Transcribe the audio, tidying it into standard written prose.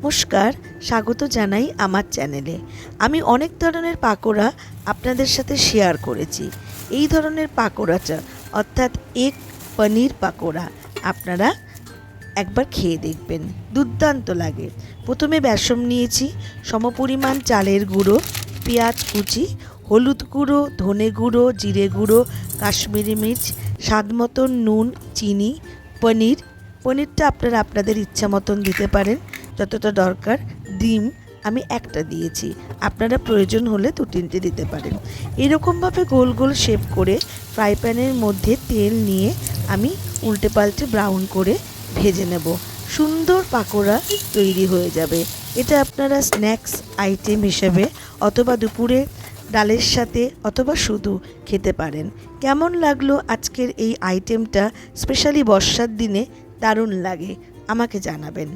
নমস্কার, স্বাগত জানাই আমার চ্যানেলে। আমি অনেক ধরনের পাকোড়া আপনাদের সাথে শেয়ার করেছি। এই ধরনের পাকোড়াটা অর্থাৎ এগ পনির পাকোড়া আপনারা একবার খেয়ে দেখবেন, দুর্দান্ত লাগে। প্রথমে বেসন নিয়েছি, সমপরিমাণ চালের গুঁড়ো, পেঁয়াজ কুচি, হলুদ গুঁড়ো, ধনে গুঁড়ো, জিরে গুঁড়ো, কাশ্মীরি মির্চ, স্বাদ মতন নুন, চিনি, পনিরটা আপনারা আপনাদের ইচ্ছা মতন দিতে পারেন, যতটা দরকার। ডিম আমি একটা দিয়েছি, আপনারা প্রয়োজন হলে 2-3টে দিতে পারেন। এরকমভাবে গোল গোল শেপ করে ফ্রাই প্যানের মধ্যে তেল নিয়ে আমি উল্টে পাল্টে ব্রাউন করে ভেজে নেব। সুন্দর পাকোড়া তৈরি হয়ে যাবে। এটা আপনারা স্ন্যাক্স আইটেম হিসেবে অথবা দুপুরে ডালের সাথে অথবা শুধু খেতে পারেন। কেমন লাগলো আজকের এই আইটেমটা? স্পেশালি বর্ষার দিনে দারুণ লাগে, আমাকে জানাবেন।